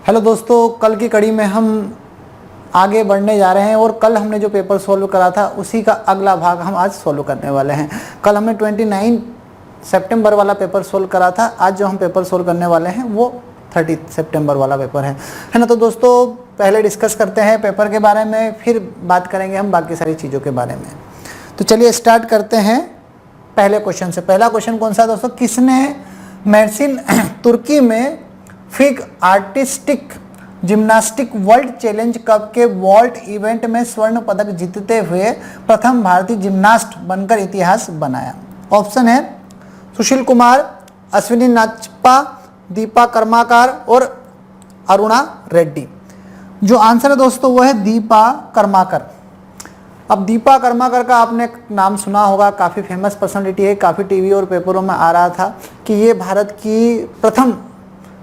Hello दोस्तों, कल की कड़ी में हम आगे बढ़ने जा रहे हैं और कल हमने जो पेपर सॉल्व करा था उसी का अगला भाग हम आज सॉल्व करने वाले हैं। कल हमने 29 सितंबर वाला पेपर सॉल्व करा था। आज जो हम पेपर सॉल्व करने वाले हैं वो 30 सितंबर वाला पेपर है ना। तो दोस्तों पहले डिस्कस करते हैं पेपर के बारे में, फिर बात करेंगे हम बाकी सारी चीज़ों के बारे में। तो चलिए स्टार्ट करते हैं पहले क्वेश्चन से। पहला क्वेश्चन कौन सा है दोस्तों? किसने मेर्सिन तुर्की में fig artistic gymnastic world challenge cup के वॉल्ट इवेंट में स्वर्ण पदक जीतते हुए प्रथम भारतीय जिम्नास्ट बनकर इतिहास बनाया? ऑप्शन है सुशील कुमार, अश्विनी नाचप्पा, दीपा कर्माकर और अरुणा रेड्डी। जो आंसर है दोस्तों वो है दीपा कर्माकर। अब दीपा कर्माकर का आपने नाम सुना होगा, काफ़ी फेमस पर्सनालिटी है, काफ़ी टीवी और पेपरों में आ रहा था कि ये भारत की प्रथम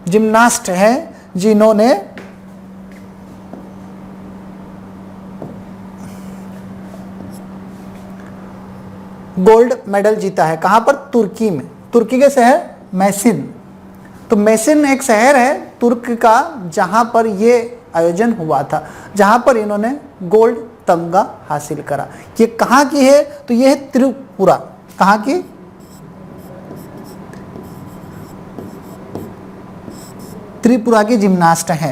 जिम्नास्ट है जिन्होंने गोल्ड मेडल जीता है। कहां पर? तुर्की में, तुर्की के शहर मेर्सिन। तो मेर्सिन एक शहर है तुर्क का जहां पर ये आयोजन हुआ था, जहां पर इन्होंने गोल्ड तमगा हासिल करा। ये कहां की है? तो ये है त्रिपुरा। कहां की? त्रिपुरा की जिम्नास्ट है।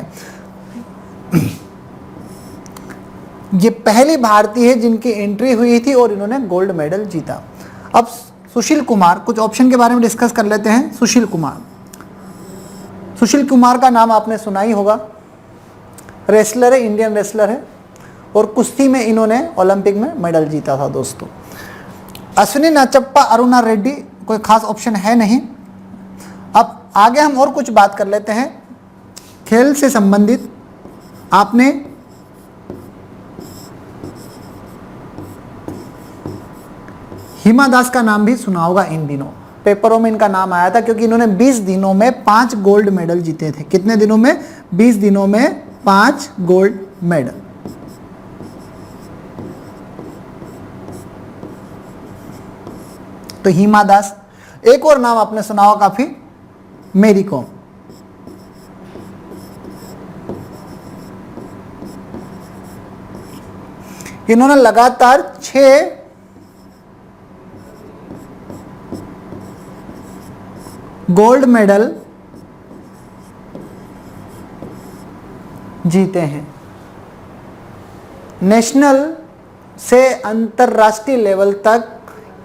ये पहली भारतीय है जिनकी एंट्री हुई थी और इन्होंने गोल्ड मेडल जीता। अब सुशील कुमार, कुछ ऑप्शन के बारे में डिस्कस कर लेते हैं। सुशील कुमार, सुशील कुमार का नाम आपने सुना ही होगा। रेसलर है, इंडियन रेसलर है और कुश्ती में इन्होंने ओलंपिक में मेडल जीता था दोस्तों। अश्विनी नाचप्पा, अरुणा रेड्डी, कोई खास ऑप्शन है नहीं। अब आगे हम और कुछ बात कर लेते हैं खेल से संबंधित। आपने हिमा दास का नाम भी सुना होगा। इन दिनों पेपरों में इनका नाम आया था क्योंकि इन्होंने 20 दिनों में 5 गोल्ड मेडल जीते थे। कितने दिनों में? 20 दिनों में 5 गोल्ड मेडल। तो हिमा दास। एक और नाम आपने सुना होगा काफी, मेरी कॉम। इन्होंने लगातार 6 गोल्ड मेडल जीते हैं। नेशनल से अंतरराष्ट्रीय लेवल तक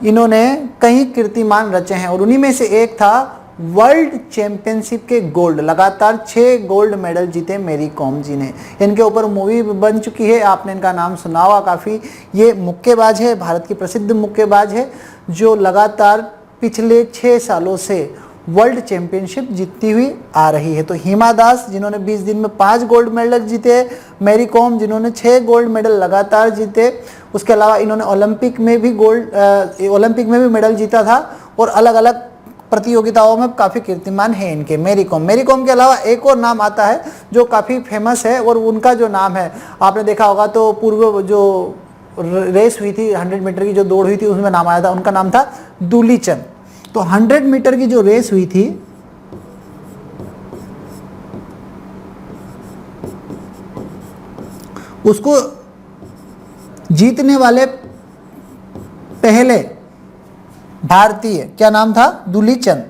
इन्होंने कई कीर्तिमान रचे हैं और उन्हीं में से एक था वर्ल्ड चैंपियनशिप के गोल्ड। लगातार 6 गोल्ड मेडल जीते मेरी कॉम जी ने। इनके ऊपर मूवी बन चुकी है, आपने इनका नाम सुना होगा काफ़ी। ये मुक्केबाज है, भारत की प्रसिद्ध मुक्केबाज है जो लगातार पिछले 6 सालों से वर्ल्ड चैंपियनशिप जीतती हुई आ रही है। तो हिमा दास जिन्होंने 20 दिन में 5 गोल्ड मेडल जीते, मेरी कॉम जिन्होंने 6 गोल्ड मेडल लगातार जीते। उसके अलावा इन्होंने ओलंपिक में भी मेडल जीता था और अलग अलग प्रतियोगिताओं में काफ़ी कीर्तिमान है इनके। मेरी कॉम के अलावा एक और नाम आता है जो काफ़ी फेमस है और उनका जो नाम है आपने देखा होगा। तो पूर्व जो रेस हुई थी 100 मीटर की जो दौड़ हुई थी उसमें नाम आया था, उनका नाम था दूली चंद। तो 100 मीटर की जो रेस हुई थी उसको जीतने वाले पहले भारतीय क्या नाम था? दूली चंद।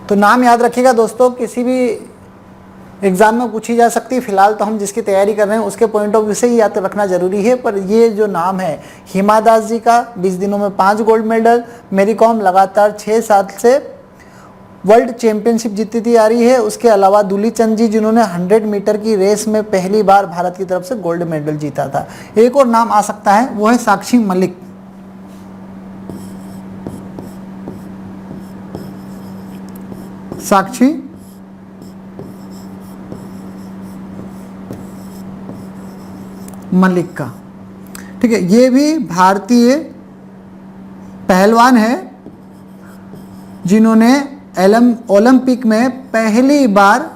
तो नाम याद रखिएगा दोस्तों, किसी भी एग्जाम में पूछी जा सकती है। फिलहाल तो हम जिसकी तैयारी कर रहे हैं उसके पॉइंट ऑफ व्यू से ही याद रखना जरूरी है। पर ये जो नाम है हिमा दास जी का, 20 दिनों में 5 गोल्ड मेडल। मेरी कॉम लगातार 6 साल से वर्ल्ड चैंपियनशिप जीतती आ रही है। उसके अलावा दूली चंद जी जिन्होंने 100 मीटर की रेस में पहली बार भारत की तरफ से गोल्ड मेडल जीता था। एक और नाम आ सकता है, वो है साक्षी मलिक। साक्षी मलिक का, ठीक है। ये भी भारतीय पहलवान है जिन्होंने ओलंपिक में पहली बार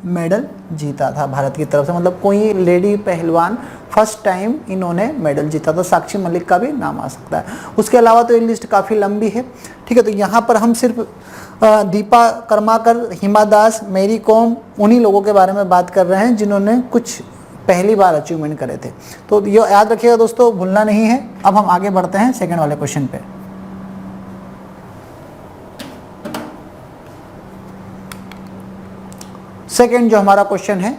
मेडल जीता था भारत की तरफ से, मतलब कोई लेडी पहलवान फर्स्ट टाइम इन्होंने मेडल जीता था। साक्षी मलिक का भी नाम आ सकता है। उसके अलावा तो ये लिस्ट काफ़ी लंबी है, ठीक है। तो यहाँ पर हम सिर्फ दीपा कर्माकर, हिमा दास, मेरी कॉम, उन्हीं लोगों के बारे में बात कर रहे हैं जिन्होंने कुछ पहली बार अचीवमेंट करे थे। तो ये याद रखिएगा दोस्तों, भूलना नहीं है। अब हम आगे बढ़ते हैं सेकंड वाले क्वेश्चन पे। सेकंड जो हमारा क्वेश्चन है,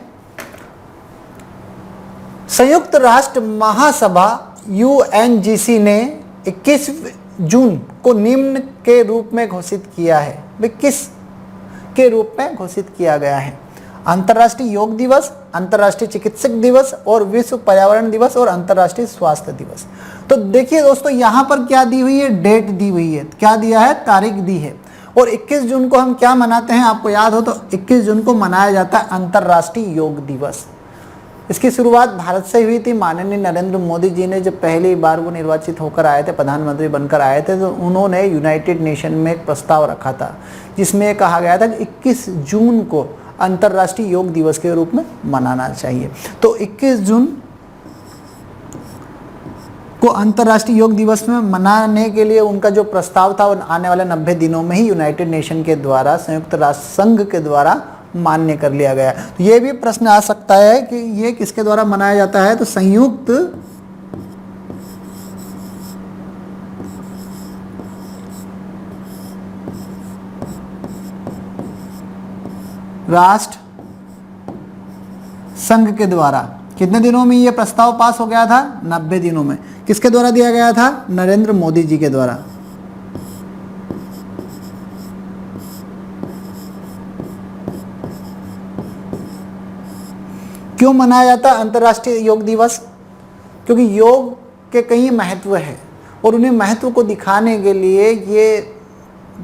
संयुक्त राष्ट्र महासभा यूएनजीसी ने 21 जून को निम्न के रूप में घोषित किया है। वे किस के रूप में घोषित किया गया है? अंतर्राष्ट्रीय योग दिवस, अंतर्राष्ट्रीय चिकित्सक दिवस और विश्व पर्यावरण दिवस और अंतर्राष्ट्रीय स्वास्थ्य दिवस। तो देखिए दोस्तों, यहाँ पर क्या दी हुई है? डेट दी हुई है। क्या दिया है? तारीख दी है। और 21 जून को हम क्या मनाते हैं? आपको याद हो तो 21 जून को मनाया जाता है अंतर्राष्ट्रीय योग दिवस। इसकी शुरुआत भारत से हुई थी। माननीय नरेंद्र मोदी जी ने जब पहली बार वो निर्वाचित होकर आए थे, प्रधानमंत्री बनकर आए थे, तो उन्होंने यूनाइटेड नेशन में एक प्रस्ताव रखा था जिसमें कहा गया था कि 21 जून को अंतर्राष्ट्रीय योग दिवस के रूप में मनाना चाहिए। तो 21 जून को अंतर्राष्ट्रीय योग दिवस में मनाने के लिए उनका जो प्रस्ताव था, वो आने वाले 90 दिनों में ही यूनाइटेड नेशन के द्वारा, संयुक्त राष्ट्र संघ के द्वारा मान्य कर लिया गया। तो ये भी प्रश्न आ सकता है कि ये किसके द्वारा मनाया जाता है? तो संयुक्त राष्ट्र संघ के द्वारा। कितने दिनों में ये प्रस्ताव पास हो गया था? 90 दिनों में। किसके द्वारा दिया गया था? नरेंद्र मोदी जी के द्वारा। क्यों मनाया जाता है अंतर्राष्ट्रीय योग दिवस? क्योंकि योग के कई महत्व है और उन्हें महत्व को दिखाने के लिए ये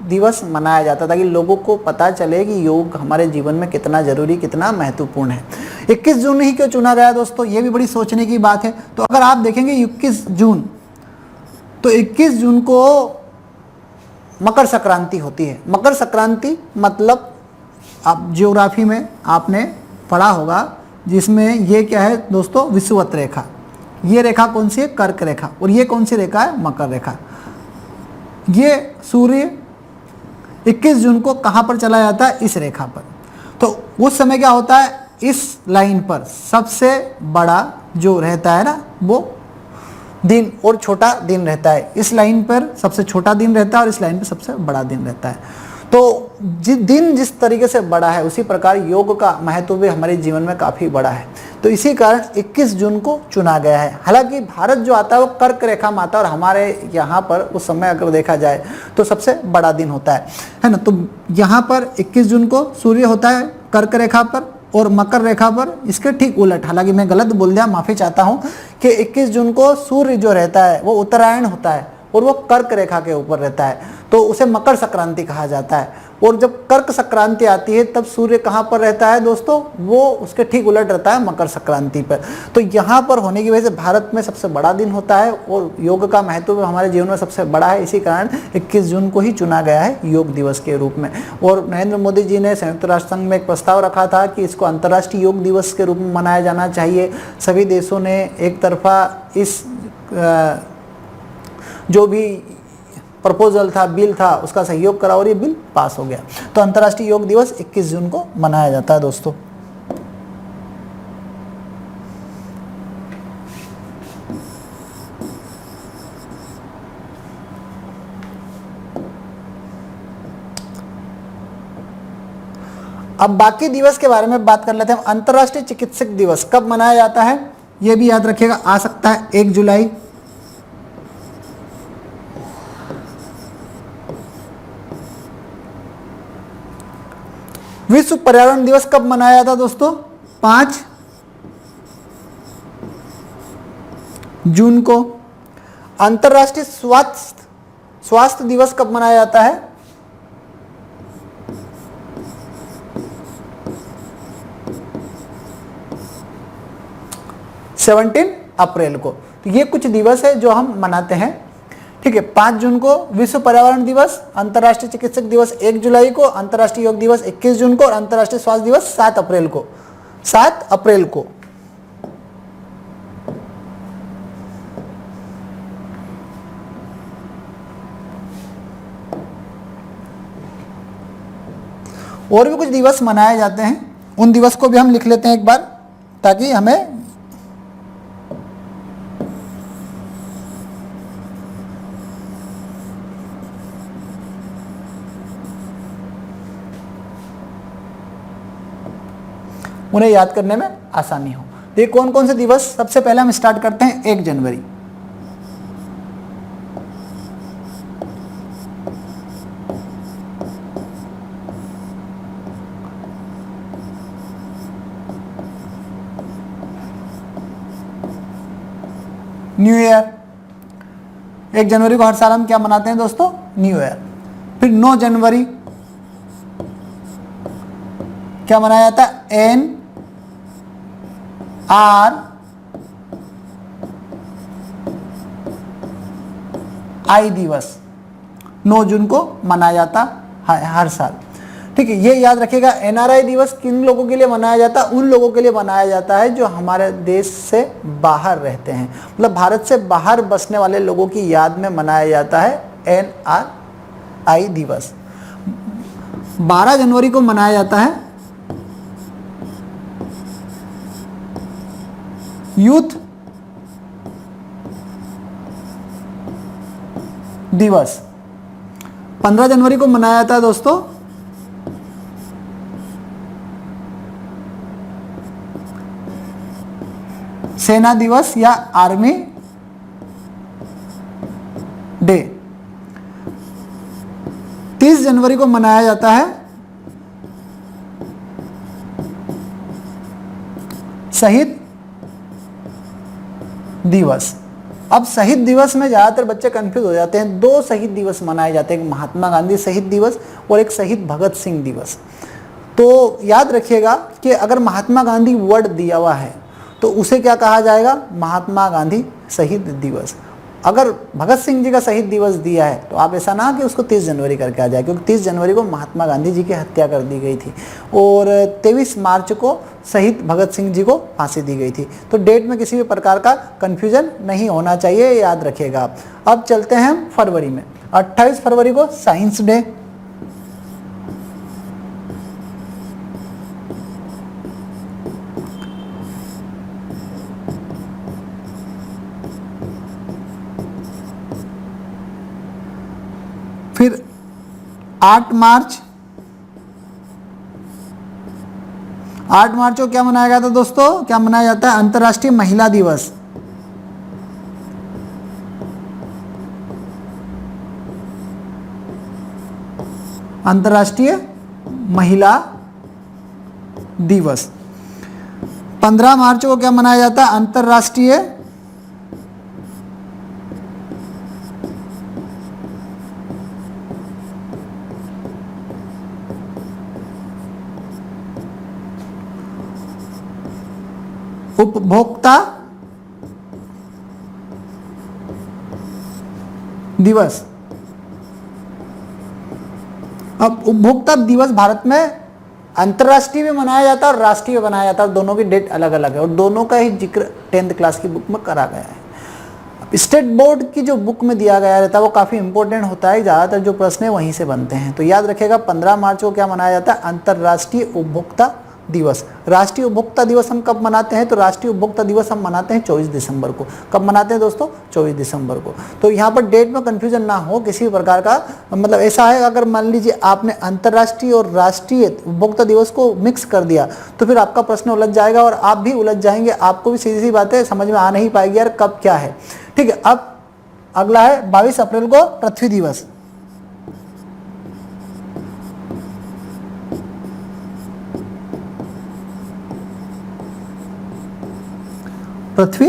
दिवस मनाया जाता था कि लोगों को पता चले कि योग हमारे जीवन में कितना जरूरी, कितना महत्वपूर्ण है। 21 जून ही क्यों चुना गया दोस्तों? ये भी बड़ी सोचने की बात है। तो अगर आप देखेंगे 21 जून, तो 21 जून को मकर संक्रांति होती है। मकर संक्रांति मतलब आप ज्योग्राफी में आपने पढ़ा होगा, जिसमें ये क्या है दोस्तों? विषुवत रेखा। ये रेखा कौन सी है? कर्क रेखा। और ये कौन सी रेखा है? मकर रेखा। ये सूर्य 21 जून को कहाँ पर चला जाता है? इस रेखा पर। तो उस समय क्या होता है? इस लाइन पर सबसे बड़ा जो रहता है ना, वो दिन और छोटा दिन रहता है। इस लाइन पर सबसे छोटा दिन रहता है और इस लाइन पर सबसे बड़ा दिन रहता है। तो दिन जिस तरीके से बड़ा है, उसी प्रकार योग का महत्व भी हमारे जीवन में काफ़ी बड़ा है। तो इसी कारण 21 जून को चुना गया है। हालांकि भारत जो आता है वो कर्क रेखा में आता है और हमारे यहाँ पर उस समय अगर देखा जाए तो सबसे बड़ा दिन होता है ना। तो यहाँ पर 21 जून को सूर्य होता है कर्क रेखा पर और मकर रेखा पर इसके ठीक उलट। हालांकि मैं गलत बोल दिया, माफ़ी चाहता हूँ कि 21 जून को सूर्य जो रहता है वो उत्तरायण होता है और वो कर्क रेखा के ऊपर रहता है, तो उसे मकर संक्रांति कहा जाता है। और जब कर्क संक्रांति आती है तब सूर्य कहाँ पर रहता है दोस्तों? वो उसके ठीक उलट रहता है मकर संक्रांति पर। तो यहाँ पर होने की वजह से भारत में सबसे बड़ा दिन होता है और योग का महत्व हमारे जीवन में सबसे बड़ा है। इसी कारण 21 जून को ही चुना गया है योग दिवस के रूप में। और नरेंद्र मोदी जी ने संयुक्त राष्ट्र संघ में एक प्रस्ताव रखा था कि इसको अंतर्राष्ट्रीय योग दिवस के रूप में मनाया जाना चाहिए। सभी देशों ने एक तरफा इस जो भी प्रपोजल था, बिल था, उसका सहयोग करा और ये बिल पास हो गया। तो अंतर्राष्ट्रीय योग दिवस 21 जून को मनाया जाता है दोस्तों। अब बाकी दिवस के बारे में बात कर लेते हैं। अंतर्राष्ट्रीय चिकित्सक दिवस कब मनाया जाता है? ये भी याद रखिएगा, आ सकता है 1 जुलाई। विश्व पर्यावरण दिवस कब मनाया था दोस्तों? 5 जून को। अंतर्राष्ट्रीय स्वास्थ्य दिवस कब मनाया जाता है? 17 अप्रैल को। तो ये कुछ दिवस है जो हम मनाते हैं, ठीक है, 5 जून को विश्व पर्यावरण दिवस, अंतर्राष्ट्रीय चिकित्सक दिवस 1 जुलाई को, अंतर्राष्ट्रीय योग दिवस 21 जून को और अंतर्राष्ट्रीय स्वास्थ्य दिवस 7 अप्रैल को। 7 अप्रैल को। और भी कुछ दिवस मनाए जाते हैं, उन दिवस को भी हम लिख लेते हैं एक बार, ताकि हमें उन्हें याद करने में आसानी हो। देखिए कौन कौन से दिवस, सबसे पहले हम स्टार्ट करते हैं 1 जनवरी। न्यू ईयर, 1 जनवरी को हर साल हम क्या मनाते हैं दोस्तों? New year. फिर 9 जनवरी क्या मनाया जाता है? NRI दिवस 9 जून को मनाया जाता है हर साल। ठीक है, ये याद रखिएगा। NRI दिवस किन लोगों के लिए मनाया जाता है? उन लोगों के लिए मनाया जाता है जो हमारे देश से बाहर रहते हैं, मतलब भारत से बाहर बसने वाले लोगों की याद में मनाया जाता है NRI दिवस। 12 जनवरी को मनाया जाता है यूथ दिवस। 15 जनवरी को मनाया जाता है दोस्तों सेना दिवस या आर्मी डे। 30 जनवरी को मनाया जाता है शहीद दिवस। अब शहीद दिवस में ज़्यादातर बच्चे कंफ्यूज हो जाते हैं। 2 शहीद दिवस मनाए जाते हैं, एक महात्मा गांधी शहीद दिवस और एक शहीद भगत सिंह दिवस। तो याद रखिएगा कि अगर महात्मा गांधी वर्ड दिया हुआ है तो उसे क्या कहा जाएगा? महात्मा गांधी शहीद दिवस। अगर भगत सिंह जी का शहीद दिवस दिया है तो आप ऐसा ना कि उसको 30 जनवरी करके आ जाए, क्योंकि 30 जनवरी को महात्मा गांधी जी की हत्या कर दी गई थी और 23 मार्च को शहीद भगत सिंह जी को फांसी दी गई थी। तो डेट में किसी भी प्रकार का कन्फ्यूजन नहीं होना चाहिए, याद रखिएगा आप। अब चलते हैं हम फरवरी में। 28 फरवरी को साइंस डे। फिर 8 मार्च को क्या मनाया गया था दोस्तों? क्या मनाया जाता है? अंतर्राष्ट्रीय महिला दिवस। अंतर्राष्ट्रीय महिला दिवस। 15 मार्च को क्या मनाया जाता है? अंतर्राष्ट्रीय उपभोक्ता दिवस। अब उपभोक्ता दिवस भारत में अंतर्राष्ट्रीय भी मनाया जाता है और राष्ट्रीय भी मनाया जाता है, दोनों की डेट अलग अलग है और दोनों का ही जिक्र 10th क्लास की बुक में करा गया है। स्टेट बोर्ड की जो बुक में दिया गया रहता है वो काफ़ी इंपॉर्टेंट होता है, ज़्यादातर जो प्रश्न है वहीं से बनते हैं। तो याद रखिएगा 15 मार्च को क्या मनाया जाता है? अंतर्राष्ट्रीय उपभोक्ता दिवस। राष्ट्रीय उपभोक्ता दिवस हम कब मनाते हैं? तो राष्ट्रीय उपभोक्ता दिवस हम मनाते हैं 24 दिसंबर को। कब मनाते हैं दोस्तों? 24 दिसंबर को। तो यहाँ पर डेट में कन्फ्यूजन ना हो किसी प्रकार का, मतलब ऐसा है अगर मान लीजिए आपने अंतर्राष्ट्रीय और राष्ट्रीय उपभोक्ता दिवस को मिक्स कर दिया तो फिर आपका प्रश्न उलझ जाएगा और आप भी उलझ जाएंगे, आपको भी सीधी सी बात है समझ में आ नहीं पाएगी यार कब क्या है। ठीक है, अब अगला है 22 अप्रैल को पृथ्वी दिवस। पृथ्वी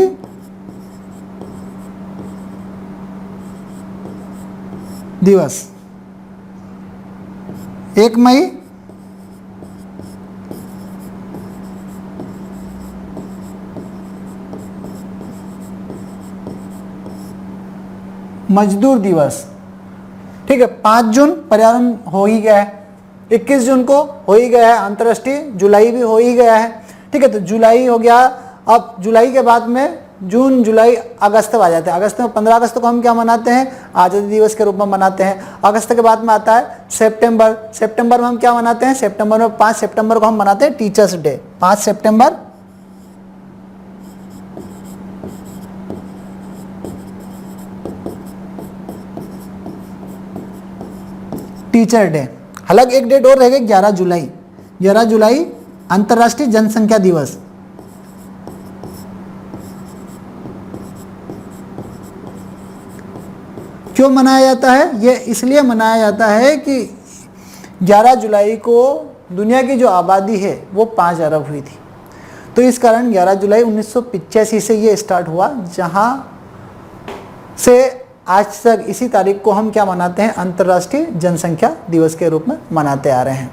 दिवस। 1 मई मजदूर दिवस। ठीक है, 5 जून पर्यावरण हो ही गया है, 21 जून को हो ही गया है अंतर्राष्ट्रीय, जुलाई भी हो ही गया है। ठीक है, तो जुलाई हो गया। अब जुलाई के बाद में जून, जुलाई, अगस्त आ जाते हैं। अगस्त में 15 अगस्त को हम क्या मनाते हैं? आज़ादी दिवस के रूप में मनाते हैं। अगस्त के बाद में आता है सितंबर। सितंबर में हम क्या मनाते हैं? सितंबर में 5 सितंबर को हम मनाते हैं टीचर्स डे। 5 सितंबर टीचर डे। हालांकि एक डेट और रहेगा, 11 जुलाई। 11 जुलाई अंतर्राष्ट्रीय जनसंख्या दिवस। क्यों मनाया जाता है? ये इसलिए मनाया जाता है कि 11 जुलाई को दुनिया की जो आबादी है वो 5 अरब हुई थी। तो इस कारण 11 जुलाई 1985 से ये स्टार्ट हुआ, जहाँ से आज तक इसी तारीख को हम क्या मनाते हैं? अंतर्राष्ट्रीय जनसंख्या दिवस के रूप में मनाते आ रहे हैं।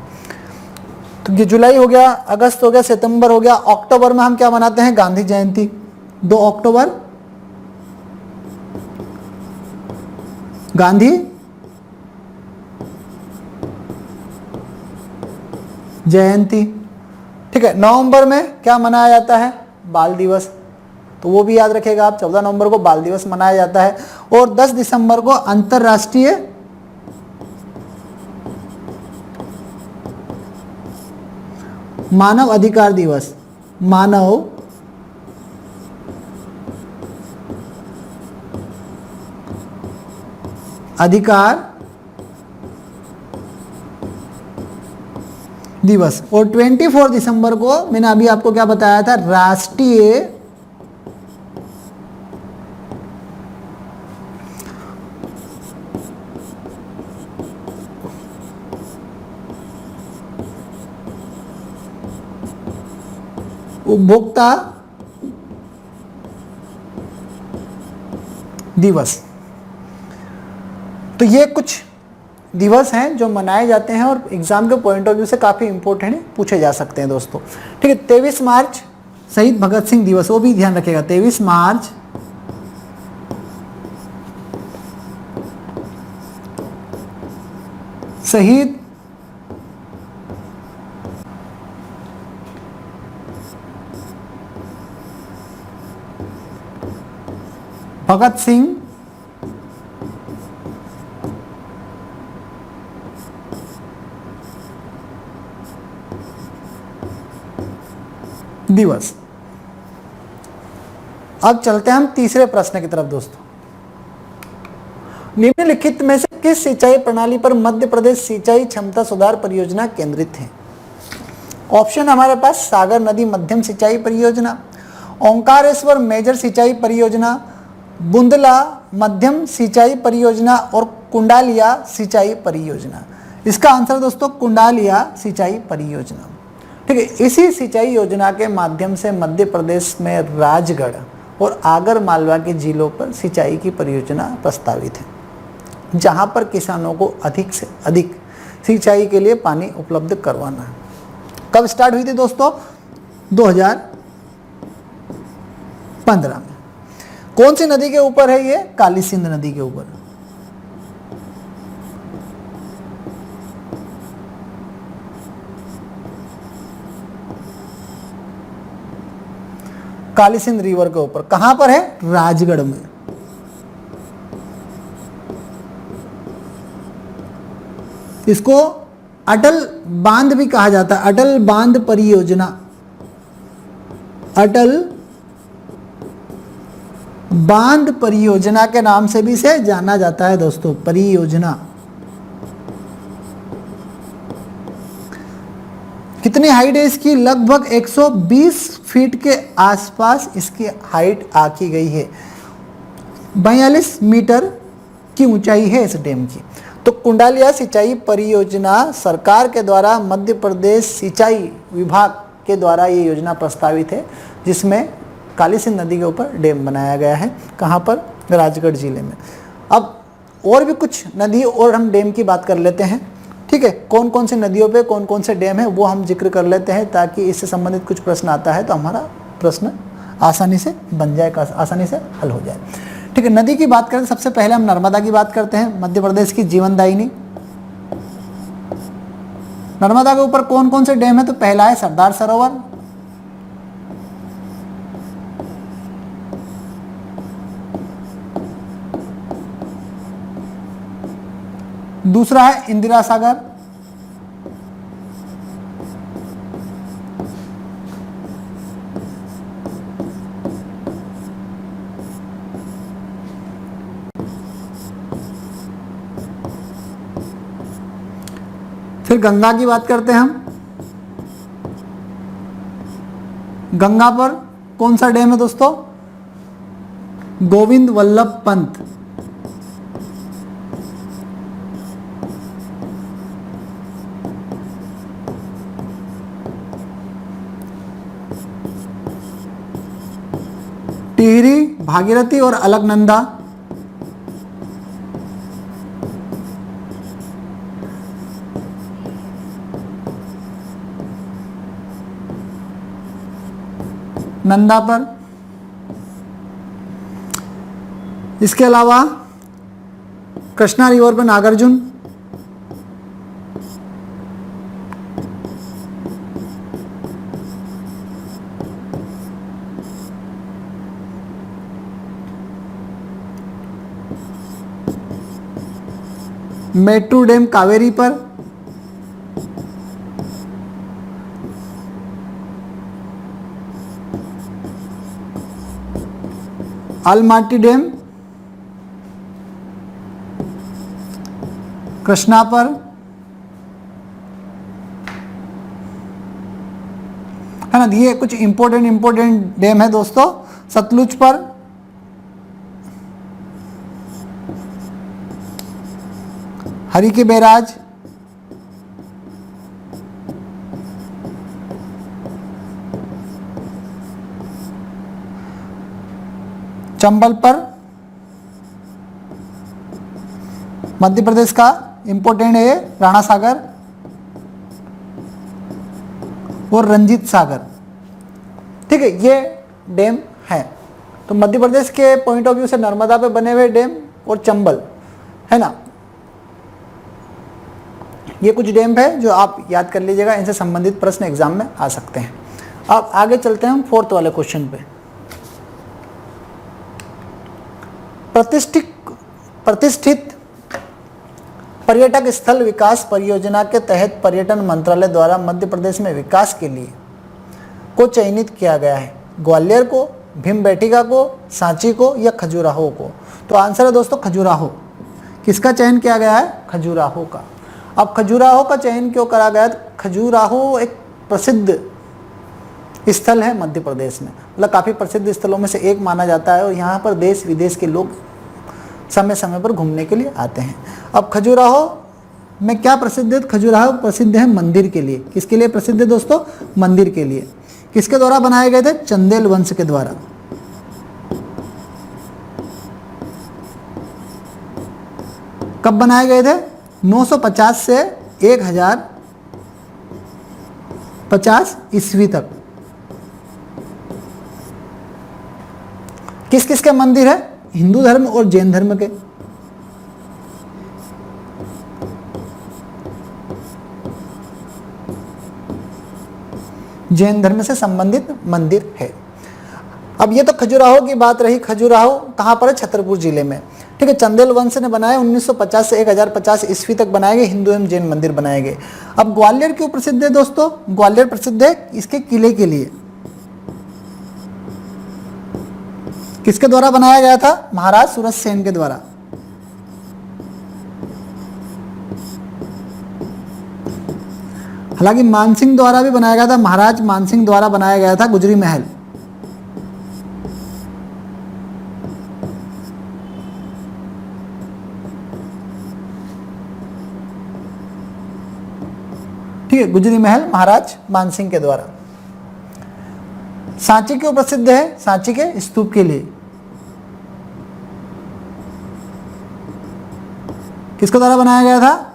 तो ये जुलाई हो गया, अगस्त हो गया, सितंबर हो गया। अक्टूबर में हम क्या मनाते हैं? गांधी जयंती। 2 अक्टूबर गांधी जयंती। ठीक है, नवंबर में क्या मनाया जाता है? बाल दिवस। तो वो भी याद रखिएगा आप, 14 नवंबर को बाल दिवस मनाया जाता है। और 10 दिसंबर को अंतर्राष्ट्रीय मानव अधिकार दिवस। मानव अधिकार दिवस। और 24 दिसंबर को मैंने अभी आपको क्या बताया था? राष्ट्रीय उपभोक्ता दिवस। तो ये कुछ दिवस हैं जो मनाए जाते हैं और एग्जाम के पॉइंट ऑफ व्यू से काफ़ी इंपॉर्टेंट पूछे जा सकते हैं दोस्तों। ठीक है, 23 मार्च शहीद भगत सिंह दिवस, वो भी ध्यान रखिएगा। 23 मार्च शहीद भगत सिंह दिवस। अब चलते हैं हम तीसरे प्रश्न की तरफ दोस्तों। निम्नलिखित में से किस सिंचाई प्रणाली पर मध्य प्रदेश सिंचाई क्षमता सुधार परियोजना केंद्रित है? ऑप्शन हमारे पास सागर नदी मध्यम सिंचाई परियोजना, ओंकारेश्वर मेजर सिंचाई परियोजना, बुंदला मध्यम सिंचाई परियोजना और कुंडालिया सिंचाई परियोजना। इसका आंसर दोस्तों कुंडालिया सिंचाई परियोजना। ठीक है, इसी सिंचाई योजना के माध्यम से मध्य प्रदेश में राजगढ़ और आगर मालवा के जिलों पर सिंचाई की परियोजना प्रस्तावित है, जहां पर किसानों को अधिक से अधिक सिंचाई के लिए पानी उपलब्ध करवाना है। कब स्टार्ट हुई थी दोस्तों? 2015 में। कौन सी नदी के ऊपर है ये? काली सिंध नदी के ऊपर। काली सिंध रिवर के ऊपर। कहां पर है? राजगढ़ में। इसको अटल बांध भी कहा जाता है, अटल बांध परियोजना। अटल बांध परियोजना के नाम से भी इसे जाना जाता है दोस्तों, परियोजना। कितनी हाइट है इसकी? लगभग 120 फीट के आसपास इसकी हाइट आकी गई है। 42 मीटर की ऊंचाई है इस डैम की। तो कुंडालिया सिंचाई परियोजना सरकार के द्वारा मध्य प्रदेश सिंचाई विभाग के द्वारा ये योजना प्रस्तावित है, जिसमें काली सिंध नदी के ऊपर डैम बनाया गया है। कहाँ पर? राजगढ़ जिले में। अब और भी कुछ नदी और हम डैम की बात कर लेते हैं। ठीक है, कौन कौन सी नदियों पे कौन कौन से डैम है वो हम जिक्र कर लेते हैं, ताकि इससे संबंधित कुछ प्रश्न आता है तो हमारा प्रश्न आसानी से बन जाए, आसानी से हल हो जाए। ठीक है, नदी की बात करें सबसे पहले हम नर्मदा की बात करते हैं, मध्य प्रदेश की जीवनदायिनी। नर्मदा के ऊपर कौन कौन से डैम है? तो पहला है सरदार सरोवर, दूसरा है इंदिरा सागर, फिर गंगा की बात करते हैं हम। गंगा पर कौन सा डैम है दोस्तों? गोविंद वल्लभ पंत। टिहरी, भागीरथी और अलकनंदा। नंदा पर। इसके अलावा कृष्णा रिवर पर नागार्जुन, मेट्रू डैम कावेरी पर, अलमाटी डैम कृष्णा पर, है ना। ये कुछ इंपॉर्टेंट डैम है दोस्तों। सतलुज पर, हरी के बैराज, चंबल पर, मध्य प्रदेश का इंपॉर्टेंट है राणा सागर और रंजीत सागर। ठीक है, ये डैम है। तो मध्य प्रदेश के पॉइंट ऑफ व्यू से नर्मदा पे बने हुए डैम और चंबल, है ना, ये कुछ डैम है जो आप याद कर लीजिएगा, इनसे संबंधित प्रश्न एग्जाम में आ सकते हैं। अब आगे चलते हैं हम फोर्थ वाले क्वेश्चन पे। प्रतिष्ठित पर्यटक स्थल विकास परियोजना के तहत पर्यटन मंत्रालय द्वारा मध्य प्रदेश में विकास के लिए को चयनित किया गया है? ग्वालियर को, भीमबेटका को, सांची को या खजुराहो को? तो आंसर है दोस्तों खजुराहो। किसका चयन किया गया है? खजुराहो का। अब खजुराहो का चयन क्यों करा गया? खजुराहो एक प्रसिद्ध स्थल है मध्य प्रदेश में, मतलब काफ़ी प्रसिद्ध स्थलों में से एक माना जाता है और यहाँ पर देश विदेश के लोग समय समय पर घूमने के लिए आते हैं। अब खजुराहो में क्या प्रसिद्ध है? खजुराहो प्रसिद्ध है मंदिर के लिए। किसके लिए प्रसिद्ध है दोस्तों? मंदिर के लिए। किसके द्वारा बनाए गए थे? चंदेल वंश के द्वारा। कब बनाए गए थे? 950 से 1050 ईस्वी तक। किस किस के मंदिर है? हिंदू धर्म और जैन धर्म के। जैन धर्म से संबंधित मंदिर है। अब ये तो खजुराहो की बात रही। खजुराहो कहाँ पर है? छतरपुर जिले में। ठीक है, चंदेल वंश ने बनाया, 1950 से 1050 ईस्वी तक बनाए गए हिंदू एवं जैन मंदिर बनाए गए। अब ग्वालियर क्यों प्रसिद्ध है दोस्तों? ग्वालियर प्रसिद्ध है इसके किले के लिए। किसके द्वारा बनाया गया था? महाराज सूरज सेन के द्वारा। हालांकि मानसिंह द्वारा भी बनाया गया था, महाराज मानसिंह द्वारा बनाया गया था गुजरी महल। ठीक है, गुजरी महल महाराज मानसिंह के द्वारा। सांची क्यों प्रसिद्ध है? सांची के स्तूप के लिए। किसके द्वारा बनाया गया था?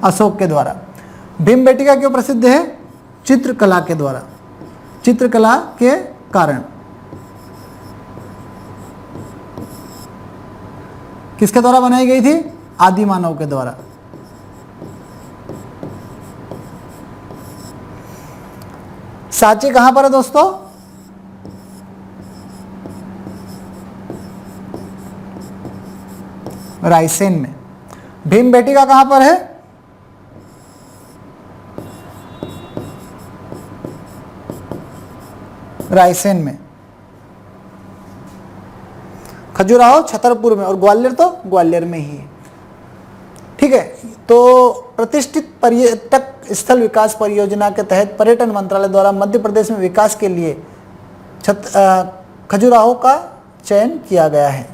अशोक के द्वारा। भीमबेटका क्यों प्रसिद्ध है? चित्रकला के द्वारा। चित्रकला के कारण। किसके द्वारा बनाई गई थी? आदि मानव के द्वारा। सांची कहां पर है दोस्तों? रायसेन में। भीमबेटका कहां पर है? रायसेन में। खजुराहो छतरपुर में, और ग्वालियर तो ग्वालियर में ही है। ठीक है, तो प्रतिष्ठित पर्यटक स्थल विकास परियोजना के तहत पर्यटन मंत्रालय द्वारा मध्य प्रदेश में विकास के लिए खजुराहो का चयन किया गया है।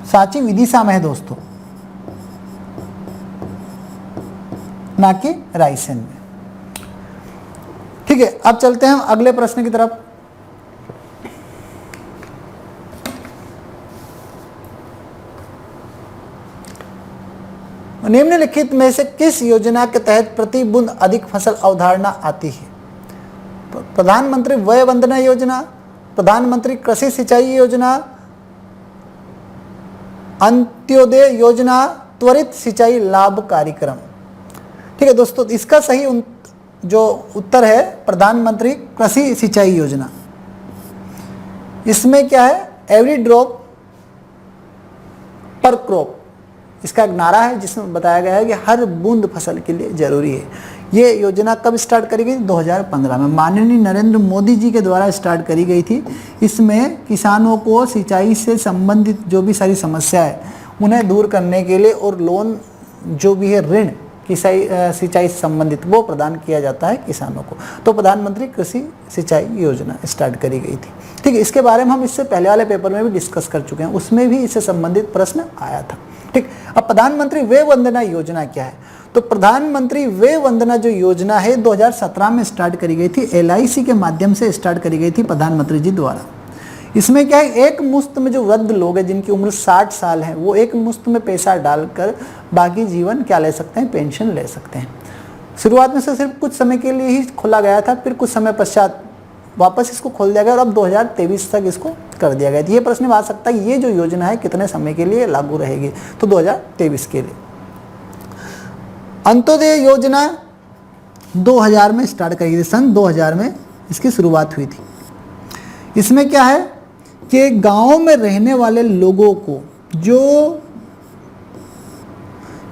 सांची विदिशा में है दोस्तों, ना कि रायसेन में। ठीक है, अब चलते हैं अगले प्रश्न की तरफ। निम्नलिखित में से किस योजना के तहत प्रति बूंद अधिक फसल अवधारणा आती है? प्रधानमंत्री वय वंदना योजना, प्रधानमंत्री कृषि सिंचाई योजना, अंत्योदय योजना, त्वरित सिंचाई लाभ कार्यक्रम। ठीक है दोस्तों, इसका सही जो उत्तर है प्रधानमंत्री कृषि सिंचाई योजना। इसमें क्या है? एवरी ड्रॉप पर क्रॉप, इसका एक नारा है जिसमें बताया गया है कि हर बूंद फसल के लिए जरूरी है। ये योजना कब स्टार्ट करी गई? 2015 में माननीय नरेंद्र मोदी जी के द्वारा स्टार्ट करी गई थी। इसमें किसानों को सिंचाई से संबंधित जो भी सारी समस्या है उन्हें दूर करने के लिए और लोन जो भी है ऋण सिंचाई से संबंधित वो प्रदान किया जाता है किसानों को। तो प्रधानमंत्री कृषि सिंचाई योजना स्टार्ट करी गई थी। ठीक है, इसके बारे में हम इससे पहले वाले पेपर में भी डिस्कस कर चुके हैं, उसमें भी इससे संबंधित प्रश्न आया था। ठीक, अब प्रधानमंत्री वय वंदना योजना क्या है? तो प्रधानमंत्री वय वंदना जो योजना है 2017 में स्टार्ट करी गई थी, LIC के माध्यम से स्टार्ट करी गई थी प्रधानमंत्री जी द्वारा। इसमें क्या है? एक मुश्त में जो वृद्ध लोग हैं जिनकी उम्र 60 साल है वो एक मुश्त में पैसा डालकर बाकी जीवन क्या ले सकते हैं? पेंशन ले सकते हैं। शुरुआत में से सिर्फ कुछ समय के लिए ही खोला गया था, फिर कुछ समय पश्चात वापस इसको खोल दिया गया और अब 2023 तक इसको कर दिया गया। ये प्रश्न आ सकता है ये जो योजना है कितने समय के लिए लागू रहेगी? तो 2023 के लिए। अंत्योदय योजना 2000 में स्टार्ट करी गई, सन 2000 में इसकी शुरुआत हुई थी। इसमें क्या है कि गांवों में रहने वाले लोगों को जो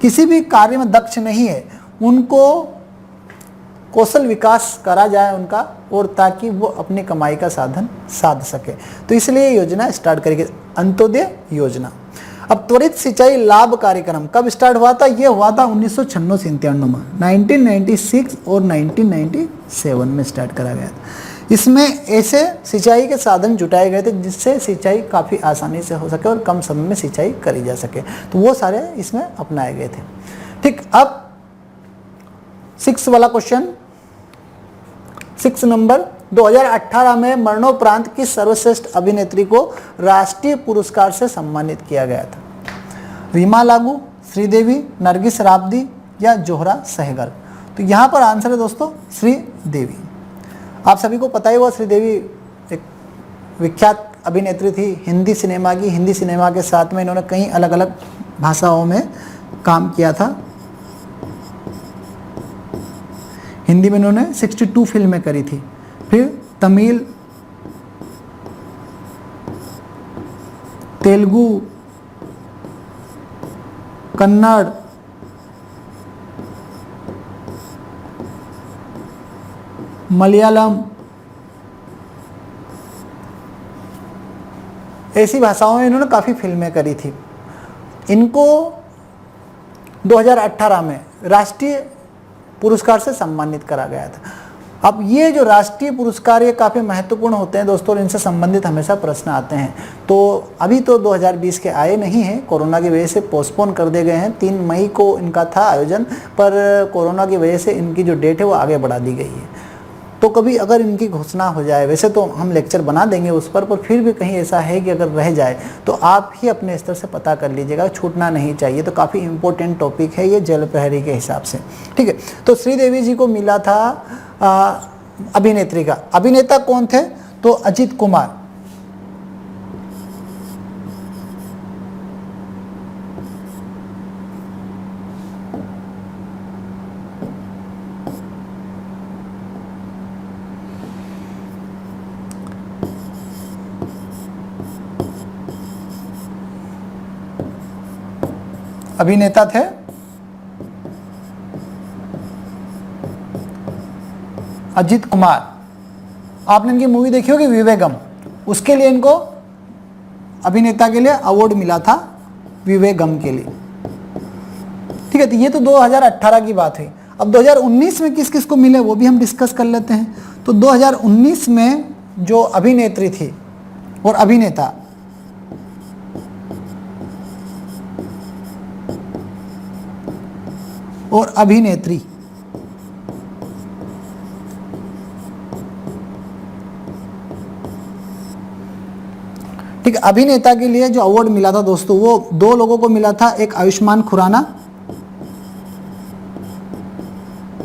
किसी भी कार्य में दक्ष नहीं है उनको कौशल विकास करा जाए उनका, और ताकि वो अपनी कमाई का साधन साध सके। तो इसलिए योजना स्टार्ट करी गई, अंत्योदय योजना। अब त्वरित सिंचाई लाभ कार्यक्रम कब स्टार्ट हुआ था? ये हुआ था 1996-97 में, 1996 और 1997 में स्टार्ट करा गया था। इसमें ऐसे सिंचाई के साधन जुटाए गए थे जिससे सिंचाई काफ़ी आसानी से हो सके और कम समय में सिंचाई करी जा सके, तो वो सारे इसमें अपनाए गए थे। ठीक, अब 6 वाला क्वेश्चन, 6 नंबर, 2018 में मरणोपरांत किस सर्वश्रेष्ठ अभिनेत्री को राष्ट्रीय पुरस्कार से सम्मानित किया गया था? रीमा लागू, श्रीदेवी, नरगिस राबदी या जोहरा सहगल? तो यहाँ पर आंसर है दोस्तों श्रीदेवी। आप सभी को पता ही हुआ श्रीदेवी एक विख्यात अभिनेत्री थी हिंदी सिनेमा की। हिंदी सिनेमा के साथ में इन्होंने कई अलग अलग भाषाओं में काम किया था। हिंदी में इन्होंने 62 फिल्में करी थी, फिर तमिल, तेलुगु, कन्नड़, मलयालम, ऐसी भाषाओं में इन्होंने काफ़ी फिल्में करी थी। इनको 2018 में राष्ट्रीय पुरस्कार से सम्मानित करा गया था। अब ये जो राष्ट्रीय पुरस्कार ये काफ़ी महत्वपूर्ण होते हैं दोस्तों, और इनसे संबंधित हमेशा प्रश्न आते हैं। तो अभी तो 2020 के आए नहीं हैं, कोरोना की वजह से पोस्टपोन कर दिए गए हैं। 3 मई को इनका था आयोजन, पर कोरोना की वजह से इनकी जो डेट है वो आगे बढ़ा दी गई है। तो कभी अगर इनकी घोषणा हो जाए, वैसे तो हम लेक्चर बना देंगे उस पर फिर भी कहीं ऐसा है कि अगर रह जाए तो आप ही अपने स्तर से पता कर लीजिएगा, छूटना नहीं चाहिए। तो काफ़ी इंपॉर्टेंट टॉपिक है ये जल प्रहरी के हिसाब से, ठीक है। तो श्रीदेवी जी को मिला था अभिनेत्री का, अभिनेता कौन थे? तो अजित कुमार। अभिनेता थे अजित कुमार। आपने इनकी मूवी देखी होगी विवेगम, उसके लिए इनको अभिनेता के लिए अवार्ड मिला था, विवेगम के लिए, ठीक है। तो ये तो 2018 की बात है। अब 2019 में किस किस को मिले वो भी हम डिस्कस कर लेते हैं। तो 2019 में जो अभिनेत्री थी और अभिनेता, और अभिनेत्री, ठीक है। अभिनेता के लिए जो अवार्ड मिला था दोस्तों वो 2 लोगों को मिला था। एक आयुष्मान खुराना,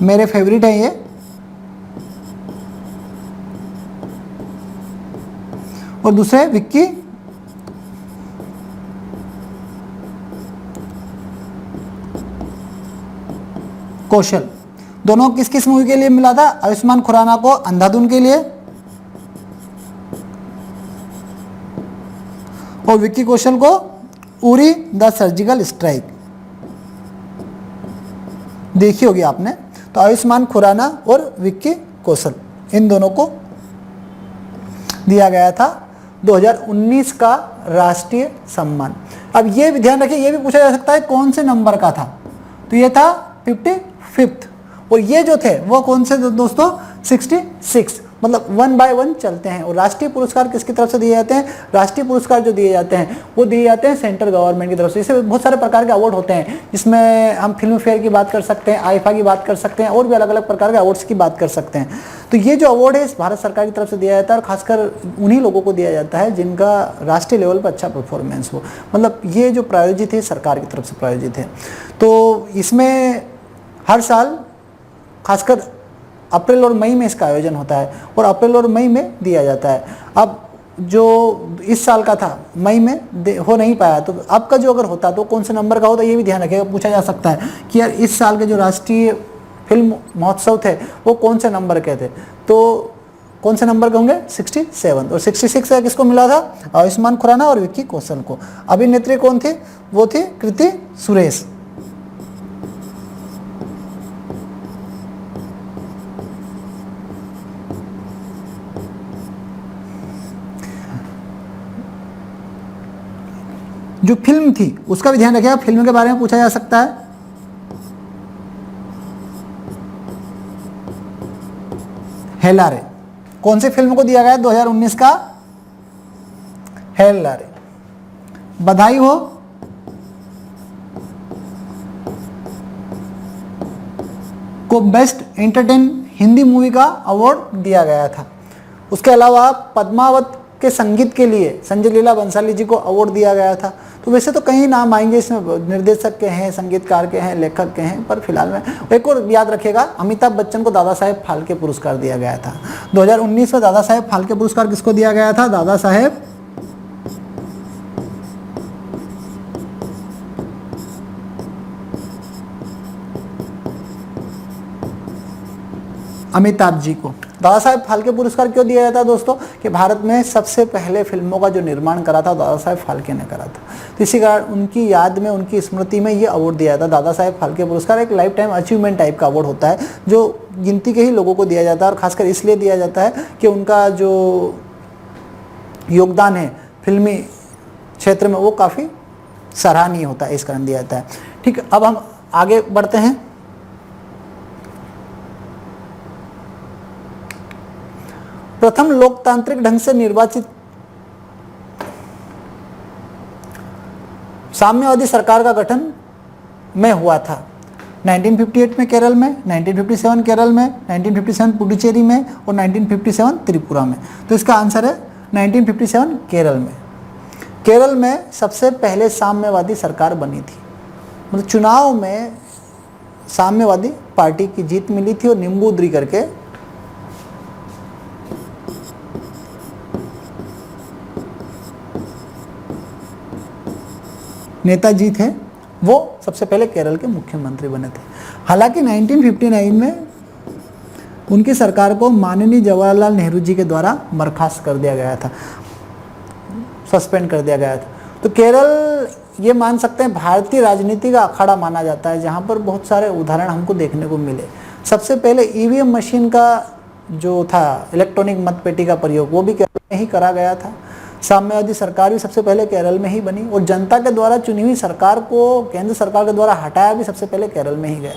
मेरे फेवरेट है ये, और दूसरे विक्की कौशल। दोनों किस किस मूवी के लिए मिला था? आयुष्मान खुराना को अंधाधुन के लिए और विक्की कौशल को उरी द सर्जिकल स्ट्राइक, देखी होगी आपने। तो आयुष्मान खुराना और विक्की कौशल, इन दोनों को दिया गया था 2019 का राष्ट्रीय सम्मान। अब ये भी ध्यान रखिए, ये भी पूछा जा सकता है कौन से नंबर का था। तो ये था 55th, और ये जो थे वो कौन से दोस्तों? 66, मतलब 1 by 1 चलते हैं। और राष्ट्रीय पुरस्कार किसकी तरफ से दिए जाते हैं? राष्ट्रीय पुरस्कार जो दिए जाते हैं वो दिए जाते हैं सेंट्रल गवर्नमेंट की तरफ से। इससे बहुत सारे प्रकार के अवार्ड होते हैं, जिसमें हम फिल्म फेयर की बात कर सकते हैं, आईफा की बात कर सकते हैं, और भी अलग अलग प्रकार के अवार्ड्स की बात कर सकते हैं। तो ये जो अवार्ड है भारत सरकार की तरफ से दिया जाता है, और खासकर उन्हीं लोगों को दिया जाता है जिनका राष्ट्रीय लेवल पर अच्छा परफॉर्मेंस हो। मतलब ये जो प्रायोजित है सरकार की तरफ से प्रायोजित है। तो इसमें हर साल खासकर अप्रैल और मई में इसका आयोजन होता है, और अप्रैल और मई में दिया जाता है। अब जो इस साल का था मई में हो नहीं पाया, तो अब का जो अगर होता तो कौन से नंबर का होता, ये भी ध्यान रखिएगा। पूछा जा सकता है कि यार इस साल के जो राष्ट्रीय फिल्म महोत्सव थे वो कौन से नंबर के थे? तो कौन से नंबर के होंगे? 67। और 66 का किसको मिला था? आयुष्मान खुराना और विक्की कौशल को। अभिनेत्री कौन थी? वो थी कृति सुरेश। जो फिल्म थी उसका भी ध्यान रखिएगा, फिल्म के बारे में पूछा जा सकता है। हेलारे, कौन सी फिल्म को दिया गया 2019 का? हेलारे। बधाई हो को बेस्ट एंटरटेन हिंदी मूवी का अवार्ड दिया गया था। उसके अलावा पद्मावत के संगीत के लिए संजय लीला बंसाली जी को अवार्ड दिया गया था। तो वैसे तो कई नाम आएंगे इसमें, निर्देशक के हैं, संगीतकार के हैं, लेखक के हैं, पर फिलहाल में एक और याद रखिएगा, अमिताभ बच्चन को दादा साहेब फाल्के पुरस्कार दिया गया था 2019 में। दादा साहेब फाल्के पुरस्कार किसको दिया गया था? दादा साहेब अमिताभ जी को। दादा साहेब फाल्के पुरस्कार क्यों दिया जाता है दोस्तों? कि भारत में सबसे पहले फिल्मों का जो निर्माण करा था दादा साहेब फाल्के ने करा था। तो इसी कारण उनकी याद में, उनकी स्मृति में ये अवार्ड दिया जाता है। दादा साहेब फाल्के पुरस्कार एक लाइफ टाइम अचीवमेंट टाइप का अवार्ड होता है, जो गिनती के ही लोगों को दिया जाता है, और खासकर इसलिए दिया जाता है कि उनका जो योगदान है फिल्मी क्षेत्र में वो काफ़ी सराहनीय होता है, इस कारण दिया जाता है। ठीक है, अब हम आगे बढ़ते हैं। प्रथम लोकतांत्रिक ढंग से निर्वाचित साम्यवादी सरकार का गठन में हुआ था। 1958 में केरल में, 1957 केरल में, 1957 पुडुचेरी में और 1957 त्रिपुरा में। तो इसका आंसर है 1957 केरल में। केरल में सबसे पहले साम्यवादी सरकार बनी थी, मतलब चुनाव में साम्यवादी पार्टी की जीत मिली थी और निम्बूद्री करके नेताजी थे, वो सबसे पहले केरल के मुख्यमंत्री बने थे। हालांकि 1959 में उनकी सरकार को माननीय जवाहरलाल नेहरू जी के द्वारा बर्खास्त कर दिया गया था, सस्पेंड कर दिया गया था। तो केरल ये मान सकते हैं भारतीय राजनीति का अखाड़ा माना जाता है, जहाँ पर बहुत सारे उदाहरण हमको देखने को मिले। सबसे पहले ईवीएम मशीन का जो था, इलेक्ट्रॉनिक मतपेटी का प्रयोग, वो भी केरल में ही करा गया था। साम्यवादी सरकार भी सबसे पहले केरल में ही बनी और जनता के द्वारा चुनी हुई सरकार को केंद्र सरकार के द्वारा हटाया भी सबसे पहले केरल में ही गया।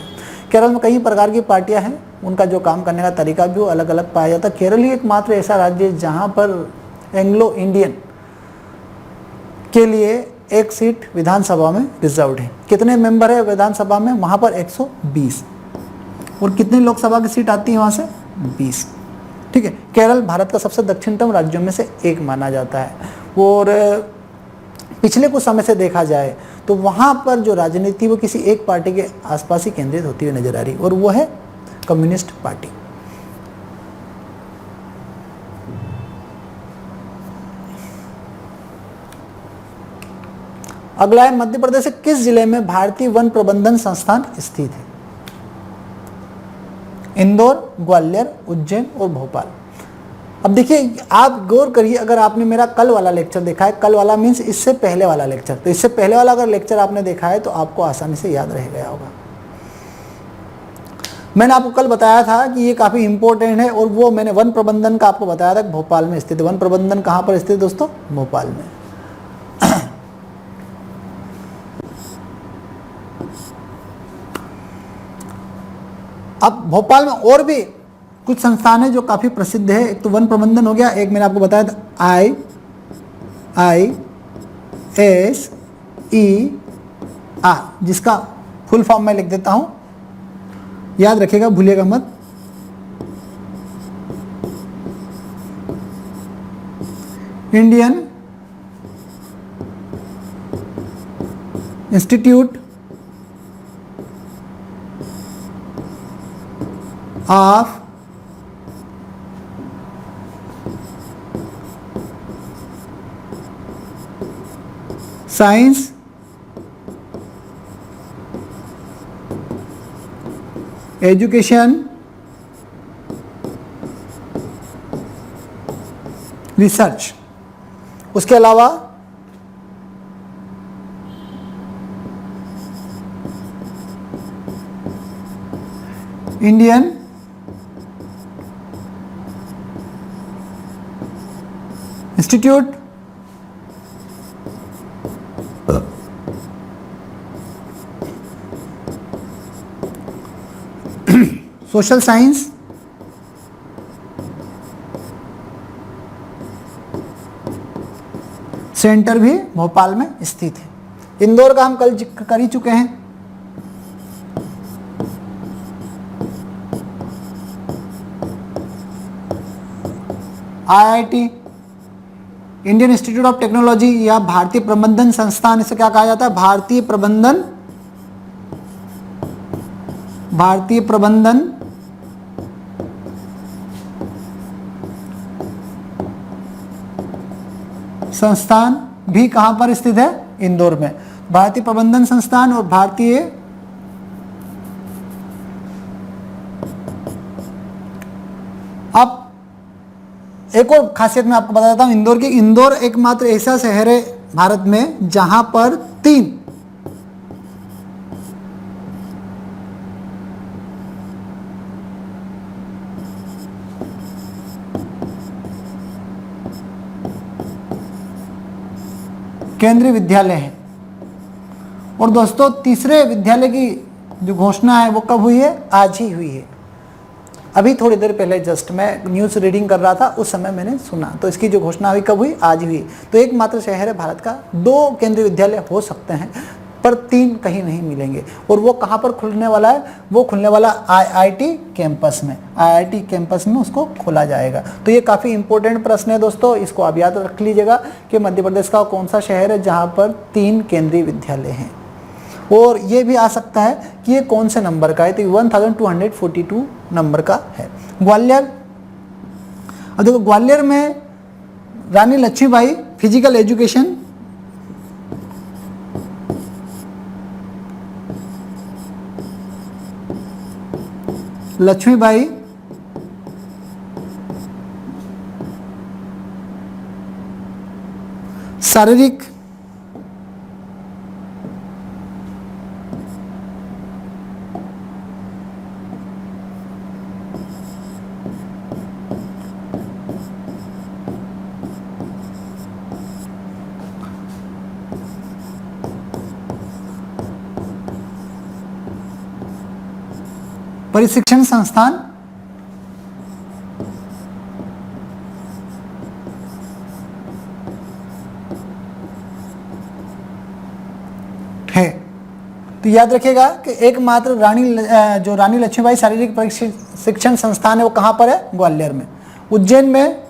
केरल में कई प्रकार की पार्टियां हैं, उनका जो काम करने का तरीका भी वो अलग अलग पाया जाता है। केरल ही एकमात्र ऐसा राज्य है जहाँ पर एंग्लो इंडियन के लिए एक सीट विधानसभा में रिजर्व्ड है। कितने मेंबर है विधानसभा में? वहाँ पर 120। और कितनी लोकसभा की सीट आती है वहाँ से? 20। ठीक है। केरल भारत का सबसे दक्षिणतम राज्यों में से एक माना जाता है। और पिछले कुछ समय से देखा जाए तो वहाँ पर जो राजनीति वो किसी एक पार्टी के आसपास ही केंद्रित होती हुई नजर आ रही, और वो है कम्युनिस्ट पार्टी। अगला है, मध्य प्रदेश के किस जिले में भारतीय वन प्रबंधन संस्थान स्थित है? इंदौर, ग्वालियर, उज्जैन और भोपाल। अब देखिए, आप गौर करिए, अगर आपने मेरा कल वाला लेक्चर देखा है, कल वाला मीन्स इससे पहले वाला लेक्चर, तो इससे पहले वाला अगर लेक्चर आपने देखा है तो आपको आसानी से याद रह गया होगा। मैंने आपको कल बताया था कि ये काफ़ी इंपॉर्टेंट है, और वो मैंने वन प्रबंधन का आपको बताया था भोपाल में स्थित है। वन प्रबंधन कहाँ पर स्थित है दोस्तों? भोपाल में। अब भोपाल में और भी कुछ संस्थान है जो काफ़ी प्रसिद्ध है। एक तो वन प्रबंधन हो गया, एक मैंने आपको बताया था IISER, जिसका फुल फॉर्म मैं लिख देता हूँ, याद रखिएगा, भूलिएगा मत। Indian institute of science education research. उसके अलावा Indian institute social science centre भी भोपाल में स्थित है। इंदौर का हम कल जिक्र कर ही चुके हैं। IIT, Indian institute of technology या भारतीय प्रबंधन संस्थान, इसे क्या कहा जाता है? भारतीय प्रबंधन संस्थान भी कहां पर स्थित है? इंदौर में। भारतीय प्रबंधन संस्थान और भारतीय अब एक और खासियत मैं आपको बता देता हूं इंदौर की। इंदौर एकमात्र ऐसा शहर है भारत में जहां पर 3 केंद्रीय विद्यालय है। और दोस्तों, तीसरे विद्यालय की जो घोषणा है वो कब हुई है? आज ही हुई है। अभी थोड़ी देर पहले जस्ट मैं न्यूज़ रीडिंग कर रहा था, उस समय मैंने सुना। तो इसकी जो घोषणा हुई कब हुई? आज हुई। तो एकमात्र शहर है भारत का, 2 केंद्रीय विद्यालय हो सकते हैं, पर 3 कहीं नहीं मिलेंगे। और वो कहाँ पर खुलने वाला है? वो खुलने वाला IIT कैंपस में, IIT कैंपस में उसको खोला जाएगा। तो ये काफ़ी इंपॉर्टेंट प्रश्न है दोस्तों, इसको आप याद रख लीजिएगा कि मध्य प्रदेश का कौन सा शहर है जहाँ पर 3 केंद्रीय विद्यालय हैं। और ये भी आ सकता है कि ये कौन से नंबर का है, तो 1242 नंबर का है। ग्वालियर, अब देखो ग्वालियर में रानी लक्ष्मीबाई फिजिकल एजुकेशन लक्ष्मीबाई शारीरिक प्रशिक्षण संस्थान है। तो याद रखिएगा कि एकमात्र जो रानी लक्ष्मीबाई शारीरिक प्रशिक्षण संस्थान है वो कहां पर है? ग्वालियर में। उज्जैन में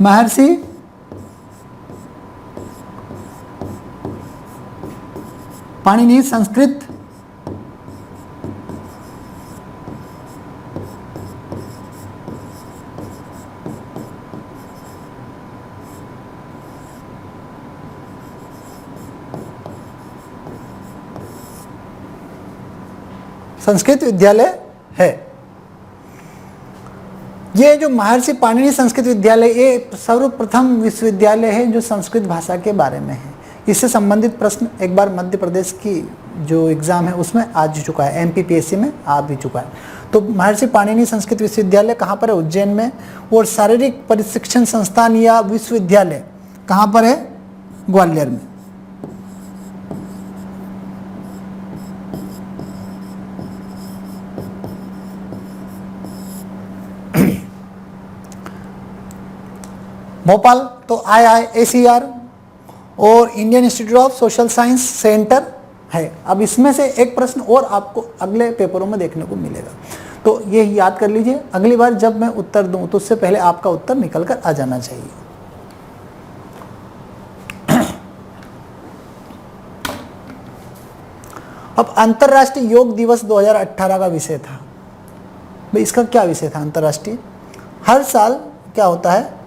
महर्षि पाणिनि संस्कृत संस्कृत विद्यालय है। ये जो महर्षि पाणिनि संस्कृत विद्यालय ये सर्वप्रथम विश्वविद्यालय है जो संस्कृत भाषा के बारे में है। इससे संबंधित प्रश्न एक बार मध्य प्रदेश की जो एग्ज़ाम है उसमें आ चुका है, MPPSC में आ भी चुका है। तो महर्षि पाणिनि संस्कृत विश्वविद्यालय कहाँ पर है? उज्जैन में। और शारीरिक प्रशिक्षण संस्थान या विश्वविद्यालय कहाँ पर है? ग्वालियर में। भोपाल तो IISER और Indian institute of social science centre है। अब इसमें से एक प्रश्न और आपको अगले पेपरों में देखने को मिलेगा, तो ये याद कर लीजिए। अगली बार जब मैं उत्तर दूं तो उससे पहले आपका उत्तर निकल कर आ जाना चाहिए। अब अंतर्राष्ट्रीय योग दिवस 2018 का विषय था भाई, इसका क्या विषय था? अंतर्राष्ट्रीय, हर साल क्या होता है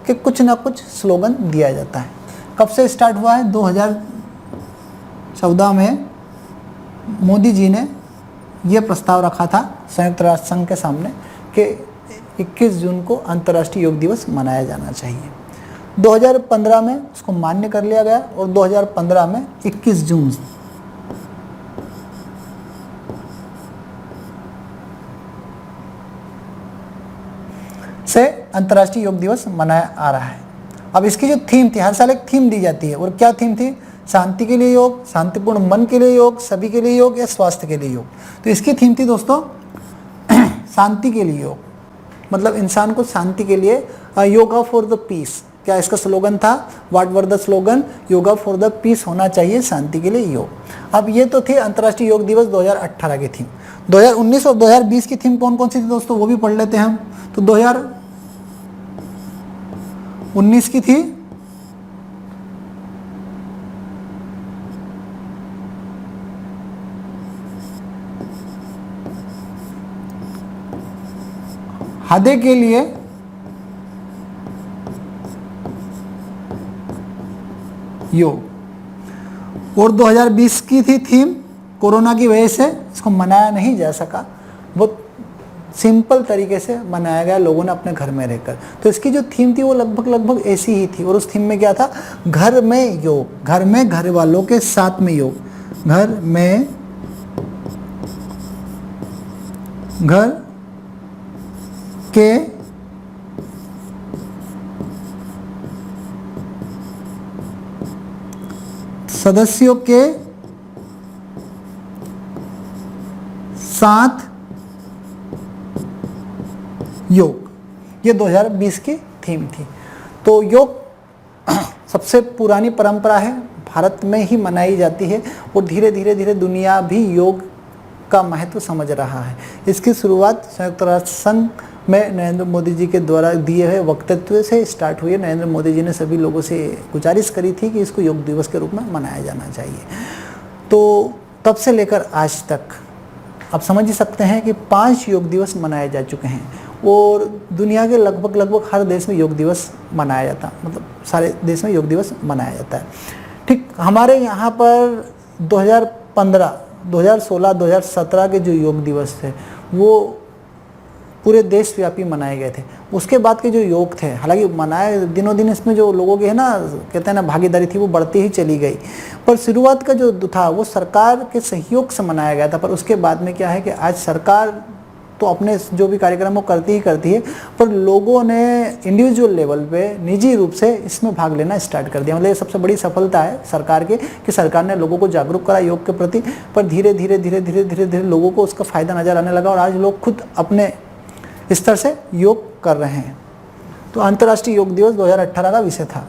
कि कुछ ना कुछ स्लोगन दिया जाता है। कब से स्टार्ट हुआ है? 2014 में मोदी जी ने यह प्रस्ताव रखा था संयुक्त राष्ट्र संघ के सामने कि 21 जून को अंतर्राष्ट्रीय योग दिवस मनाया जाना चाहिए। 2015 में उसको मान्य कर लिया गया और 2015 में 21 जून से अंतर्राष्ट्रीय योग दिवस मनाया आ रहा है। अब इसकी जो थीम थी, हर साल एक थीम दी जाती है, और क्या थीम थी? शांति के लिए योग, शांतिपूर्ण मन के लिए योग, सभी के लिए योग या स्वास्थ्य के लिए योग। तो इसकी थीम थी दोस्तों शांति के लिए योग, मतलब इंसान को शांति के लिए, योगा फॉर द पीस। क्या इसका स्लोगन था? What were the slogan? Yoga for the peace होना चाहिए, शांति के लिए योग। अब ये तो थी अंतर्राष्ट्रीय योग दिवस 2018 की थीम। 2019 और 2020 की थीम कौन कौन सी थी दोस्तों, वो भी पढ़ लेते हैं हम। तो 2019 की थी हृदय के लिए योग, और 2020 की थी थीम कोरोना की वजह से इसको मनाया नहीं जा सका, बहुत सिंपल तरीके से मनाया गया लोगों ने अपने घर में रहकर। तो इसकी जो थीम थी वो लगभग ऐसी ही थी, और उस थीम में क्या था? घर में योग, घर में घर वालों के साथ में योग, घर में घर के सदस्यों के साथ योग, ये 2020 की थीम थी। तो योग सबसे पुरानी परंपरा है, भारत में ही मनाई जाती है और धीरे धीरे दुनिया भी योग का महत्व समझ रहा है। इसकी शुरुआत संयुक्त राष्ट्र संघ में नरेंद्र मोदी जी के द्वारा दिए हुए वक्तव्य से स्टार्ट हुई है। नरेंद्र मोदी जी ने सभी लोगों से गुजारिश करी थी कि इसको योग दिवस के रूप में मनाया जाना चाहिए। तो तब से लेकर आज तक आप समझ ही सकते हैं कि 5 योग दिवस मनाए जा चुके हैं और दुनिया के लगभग हर देश में योग दिवस मनाया जाता है, मतलब सारे देश में योग दिवस मनाया जाता है। ठीक हमारे यहाँ पर 2015, 2016, 2017 के जो योग दिवस थे वो पूरे देशव्यापी मनाए गए थे। उसके बाद के जो योग थे, हालांकि मनाए दिनों दिन इसमें जो लोगों की है ना, कहते हैं ना, भागीदारी थी वो बढ़ती ही चली गई, पर शुरुआत का जो था वो सरकार के सहयोग से मनाया गया था। पर उसके बाद में क्या है कि आज सरकार तो अपने जो भी कार्यक्रम वो करती ही करती है, पर लोगों ने इंडिविजुअल लेवल पे निजी रूप से इसमें भाग लेना स्टार्ट कर दिया। मतलब ये सबसे बड़ी सफलता है सरकार की कि सरकार ने लोगों को जागरूक करा योग के प्रति, पर धीरे धीरे लोगों को उसका फ़ायदा नज़र आने लगा और आज लोग खुद अपने स्तर से योग कर रहे हैं। तो अंतर्राष्ट्रीय योग दिवस 2018 का विषय था।